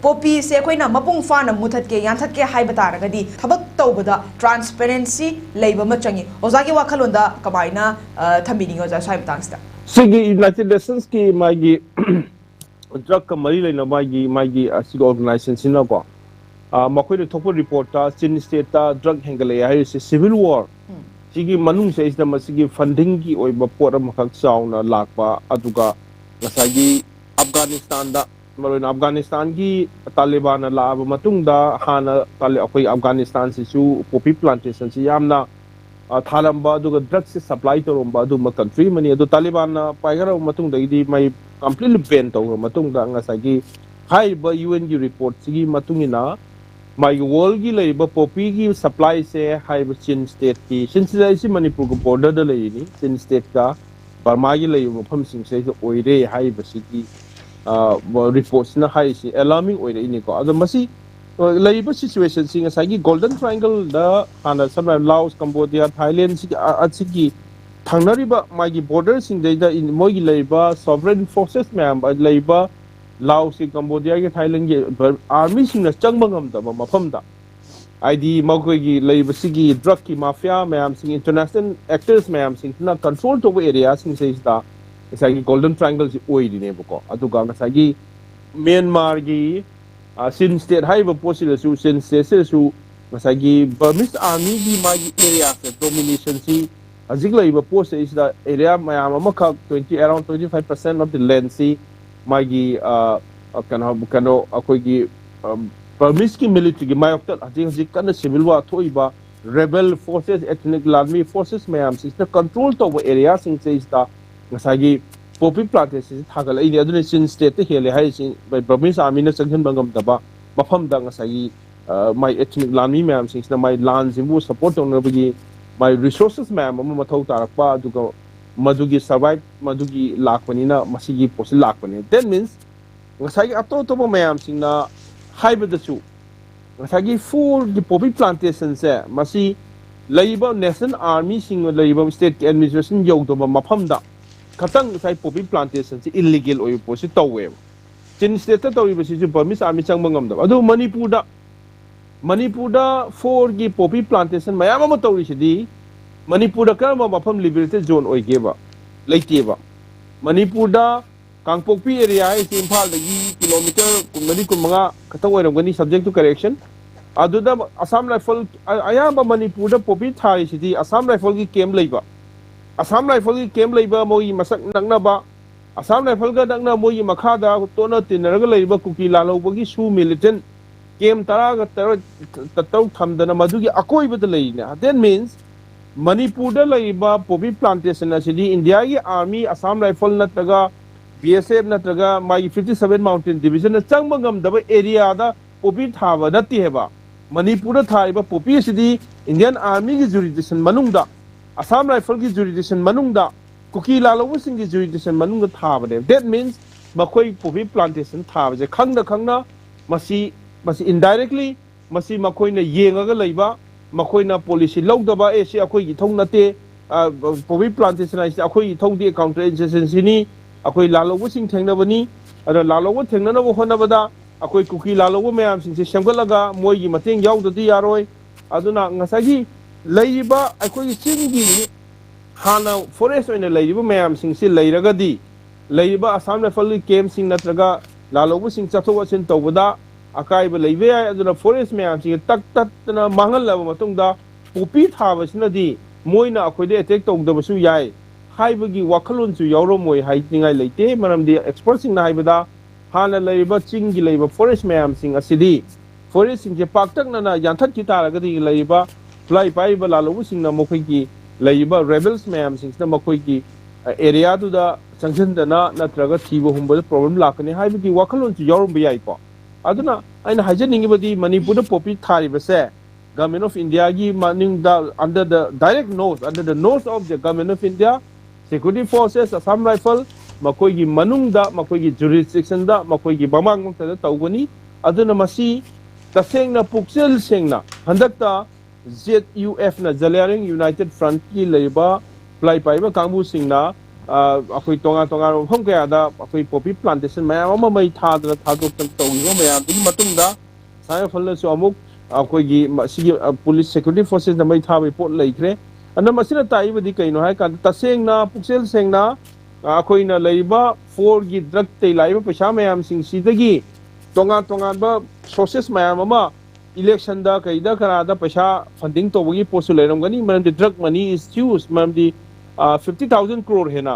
poppy se koina mapung fana muthat ke yan that ke hai batara gadi thabak tawbada transparency leiba ma changi ozagi wakhalonda kamaina thambini oza sai batangsta sigi United Nations ki magi drug ka mari leina magi asig organization sina ko makoi de thopo report ta chin state ta drug hengale hai se civil war sigi manung se is da masigi funding ki oiba pora makhak chauna lakpa aduga ngasagi Afghanistan da maroina Afghanistan ki Taliban la ba matung da hana tali akoi Afghanistan si su poppy plantation si yamna thalamba aduga drug se supply to romba adu ma country mani adu Taliban na paigara matung da idi mai completely ban to matung da ngasagi hai ba UN ki report sigi matungina my world ki leiba poppy ki supply se hai ba Chin state ki Chin state si Manipur ko border da lei ni Chin state ka Burma ki leiba pham sing se oire hai ba sigi reports na hai si alarming oire ini ko adu masi leiba situation sing asagi golden triangle da hana samra Laos Cambodia Thailand sigi thangnari ba my border sing da in moi ki leiba sovereign forces ma'am leiba Laos ki Cambodia ki Thailand ki army sing na changbangam da mafam da ID magoi ki leiba sigi drug ki mafia ma'am sing international actors ma'am sing na control to area sing se da sagi golden triangle si oi di ne ko aduga sagi Myanmar ki Sin state hai ba possible su sin state su sagi Burmese army ki magi area se domination si azig leiba post is the area mayam amaka 20 around 25% of the land si magi kano akoi ki Burmese ki military ki mayok ajing kana civil war thoiba rebel forces ethnic army forces mayam si control to area sing se is the ngasagi poppy plantation thagal ai adune Chin state te hele hai sin by Burmese army na changhan bangam daba mafam da ngasagi my ethnic army mayam sing na my land simbu support on bagi my resources mayam mathau tarakpa aduga madugi survive madugi lakpani na masigi posi lakpani that means ngasagi ato to mayam sing na haiba da chu ngasagi full the poppy plantation se masi leiba national army sing leiba state administration yog to mafam da katang sai poppy plantation si illegal oi posi tawe Chin state ta tawi basi ju Burmese army changbangam da adu Manipur da for gi poppy plantation mayam ma tawi si di Manipur da ka mafam liberated zone oi ge ba leite ba Manipur da Kangpokpi area is Imphal da gi kilometer kumani kumanga katang oiram gani subject to correction adu da Assam rifle ayamba Manipur da poppy thai si di Assam rifle gi camp leiba Assam rifle ki camp leiba moi masak nakna ba Assam rifle ga nakna moi makha da tona tinaraga leiba kuki laloba gi su militant camp tara ga tau thamdana madugi akoi ba da leina that means Manipur da leiba poppy plantation asidi India ki army Assam rifle nataga BSF nataga mai 57 mountain division na changbangam da area da poppy thaba nati heba Manipur da thaiba poppy asidi Indian army ki jurisdiction manung da Assam rifle ki jurisdiction manungda kuki lalobu sing ki jurisdiction manungda thaba de that means makoi poppy plantation thaba je khangna masi indirectly masi makoi na yengaga leiba makoi na policy logdaba e se akoi gi thong nate poppy plantation ai akoi gi thong di counter insurgency ni akoi lalobu sing thengna bani ada lalobu thengna na bo hona bada akoi kuki lalobu mayam sing se semgalaga moi gi mateng yaudadi yaroi aduna ngasagi leiba akoi chingi hana forest oina leiba mayam sing si leiragadi leiba Assam rifle camp sing natraga lalobu sing chathowa sin tawada akai ba leibe ai aduna forest mayam sing tak na mangal laba matungda poppy thaba sinadi moina akoi de attack tawda basu yai haibagi wakhalon su yawro moi haitingai leite maramdi expert sing na haibada hana leiba chingi leiba forest mayam sing asidi forest sing je paktak na yanthat ki taragadi leiba fly pai ba lalo sing na mokoi ki leiba rebels mayam sing na mokoi ki area tu da sanction da na natraga thibo humba problem lakani hai bi wakhalon chu yorum bi ai ko aduna aina hajeningi badi Manipur da poppy thari ba se government of India gi maning da under the nose of the government of India security forces Assam rifle makoi gi manung da makoi gi jurisdiction da makoi gi bamang ta tawgani aduna masi taseng na puksel seng na handakta ZUF na Zalaring United Front ki leiba fly pai ba kangbu sing na ꯑꯩꯈꯣꯏ ꯇꯣꯉꯥꯟ ꯇꯣꯉꯥꯟꯕ ꯃꯐꯝ ꯀꯌꯥꯗ ꯑꯩꯈꯣꯏ poppy plantation ꯃꯌꯥꯝ ꯑꯃ ꯃꯩ ꯊꯥꯗꯅ ꯊꯥꯗꯣꯛꯇꯅ ꯇꯧꯔꯤꯕ ꯃꯌꯥꯝꯗꯨꯒꯤ ꯃꯇꯨꯡꯗ ꯁꯥꯏꯐꯜꯅꯁꯨ ꯑꯃꯨꯛ ꯑꯩꯈꯣꯏꯒꯤ ꯁꯤꯒꯤ ꯄꯨꯂꯤꯁ ꯁꯦꯀ꯭ꯌꯨꯔꯤꯇꯤ ꯐꯣꯔꯁꯦꯁꯅ ꯃꯩ ꯊꯥꯕꯒꯤ ꯄꯣꯠ ꯂꯩꯈ꯭ꯔꯦ ꯑꯗꯨꯅ ꯃꯁꯤꯅ ꯇꯥꯛꯏꯕꯗꯤ ꯀꯩꯅꯣ ꯍꯥꯏ ꯀꯥꯟꯗ ꯇꯁꯦꯡꯅ ꯄꯨꯛꯆꯦꯜ ꯁꯦꯡꯅ ꯑꯩꯈꯣꯏꯅ ꯂꯩꯔꯤꯕ ꯐꯣꯔꯒꯤ ꯗ꯭ꯔꯒꯇꯩ ꯂꯥꯛꯏꯕ ꯄꯩꯁꯥ ꯃꯌꯥꯝꯁꯤꯡꯁꯤꯗꯒꯤ ꯇꯣꯉꯥꯟ ꯇꯣꯉꯥꯟꯕ ꯁꯣꯔꯁꯦꯁ ꯃꯌꯥꯝ ꯑꯃ इलेक्शन कईदा कनादा पैसा फंडिंग तौबगी पोस्ट लेरमगनी मरमदि ड्रग मनी इज ह्यूज मरमदि 50,000 crore हेना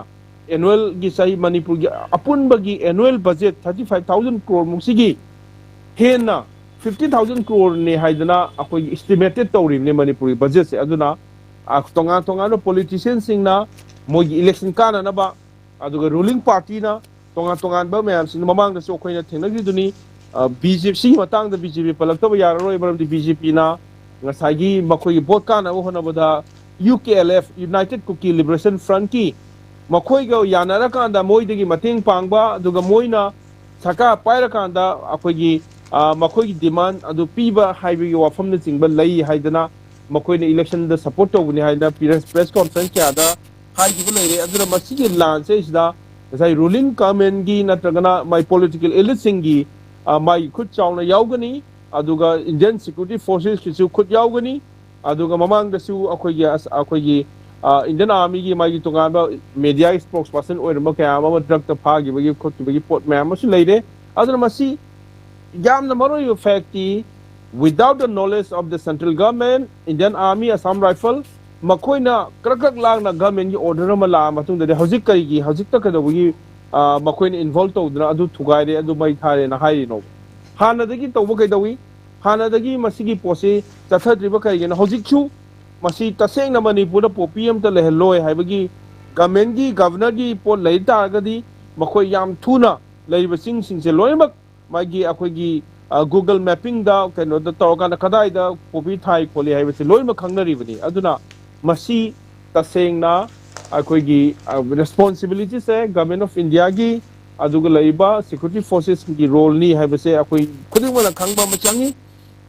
एनुअल की सही मणिपुर की अपुनबगी एनुअल बजेट 35,000 crore मुक्सिगी हेना 50,000 crore ने हाइदना अखोई एस्टिमेटेड तौरिबने मणिपुरी बजेट से अदुना तोंगा तोंगा पॉलिटिशियन सिंगना मोगी इलेक्शन काननबा अदुगा रूलिंग पार्टी ना तोंगा तोंगा मैम सिंग ममांग दसो अखोइना थेंगगिदुनी बीजेपी मतंग बीजेपी पलक्तब यारोय मरमदि बीजेपी ना ngसाइगी मखोई बोट काना होनबदा UKLF united Kuki liberation front की मखोइगा यानारकांदा मोइदगी मतेंग पांगबा अदुगा मोइना सरकार पाइरकांदा अखोइगी मखोइगी डिमांड अदु पीबा हाइबगी वाफमना चिंगबा लई हाइदना मखोइना इलेक्शन द सपोर्ट तौबनी हाइदा प्रेस कॉन्फ्रेंस क्यादा हाइगिबो लैरे अदुरा मसिगी लांसे इसदा ngसाइ रूलिंग गवर्नमेंट की नत्रगना माय पॉलिटिकल एलिट सिंगी माई खुद चावना यावगनी अदुगा इंडियन सिक्योरिटी फोर्सेस की खुद यावगनी अदुगा ममांग दसु अखोइगी इंडियन आर्मी की मागी तोंगाबा मीडिया स्पोक्स पर्सन ओइरम कया अमा ड्रग त फागिबगी खोटिबगी पोट मैम मसु लैरे अदुना मसी यामना मरोय फैक्टी without the knowledge of the central government Indian army Assam rifle मखोइना क्रकक लागना गवर्नमेंट की ऑर्डर अमा ला मतुंग दे हौजिक करिगी हौजिक त कदबगी मखोइना इन्वॉल्व तौदना अदु थुगाइरे अदु मै थारे ना हाइरिनो हानादगी तौब कैदवी हानादगी मसिगी पोसे चथद्रिबा कैगेना हौजिकछु मसी तसेंगना मणिपुर पोपी अमत लेहलोय हाइबगी गवर्नमेंट की गवर्नर की पोट लै तारगदी मखोइ याम थुना लैरिबा सिंगसिंगसे लोइमक मागी अखोइगी गूगल मैपिंग दा कैनो द तौरकाना कदाइदा पोपी थाई खोले हाइबसे लोइमक खंगनरिबनी अदुना मसी तसेंगना अखोइगी रिस्पांसिबिलिटी से गवर्नमेंट ऑफ इंडिया की अदुगा लैबा सिक्योरिटी फोर्सेस की रोल नी हाइबसे अखोइ खुदिमना खंगबा मचंगी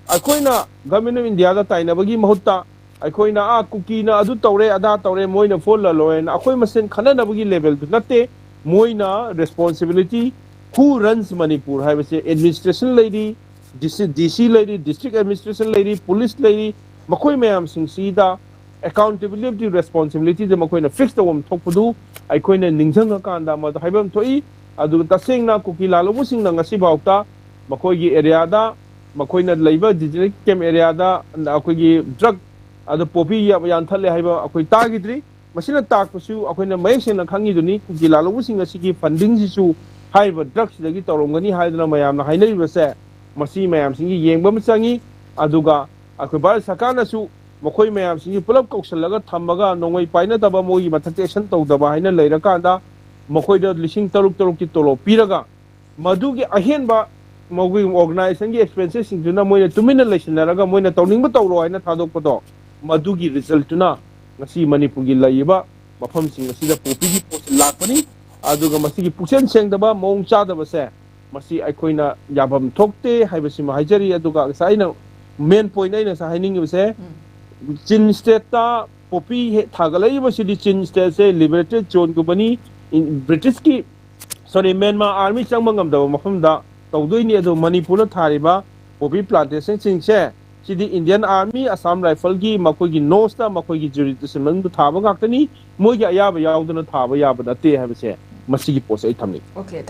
अखोइना गवर्नमेंट ऑफ इंडिया दा ताइनबगी महुत्ता अखोइना कुकीना अदु तौरे अदा तौरे मोइना फोल लोयन अखोइ मसेन खननबगी लेवल दु नते मोइना रिस्पांसिबिलिटी हु रन्स मणिपुर हाइबसे एडमिनिस्ट्रेशन लेडी डीसी लेडी डिस्ट्रिक्ट एडमिनिस्ट्रेशन लेडी पुलिस लेडी मखोइ मयाम सिंगसीदा accountability responsibility de makoina fix the wom thokpudu aikoina ningjang kanda ma haibam thoi adu tasengna kuki lalu sing na ngasi bauta makoigi area da makoina leiba district kem area da akoigi drug adu popi ya yan thale haiba akoi tagidri masina takpusu akoina mayek na khangi duni kuki lalu sing asigi funding sisu haiba drugs dagi torongani haidna mayam na hainai base masi mayam singi yengba mchangi aduga akoi bar sakana su मखोई मैम सिंगी पुलप कौशलगा थम्मगा नोंगै पाइनदबा मोगी मथक एक्शन तौदबा हाइना लैरकांदा मखोई द लिसिंग तरुक तरुक की तोलो पीरगा मधुगी अहेनबा मोगी ऑर्गेनाइजेशन की एक्सपेंसेस सिंगजुना मोइना तुमिना लैसनरगा मोइना तौनिंगबा तौरो हाइना थादोकपदो मधुगी रिजल्टना ngasi मणिपुर की लैबा मफम सिंग असिदा पोपी की पोस्ट लाकपनी अदुगा मसिगी पुक्सेन सेंगदबा मोंग चादबसे मसी अखोइना याबम थोकते हाइबसिमा हाइजरी अदुगा साइना मेन पॉइंट आइना सा हाइनिंगबसे चिन स्टेट पोपी थागलाई चिन स्टेट से लिबरेटेड जोन को बनी ब्रिटिश की सॉरी म्यांमार आर्मी चंगमंगम मफम तौदोइनी मणिपुर थारिबा पोपी प्लांटेशन सिंगसे सिदी इंडियन आर्मी असम राइफल की मखोगी नोस्ता मखोगी जुरिडिक्शन मंग थाबा गाक्तनी मोगी अयाबा यावदना थाबा याबा नते हाबसे मसिगी पोस्ट आई थमनी ओके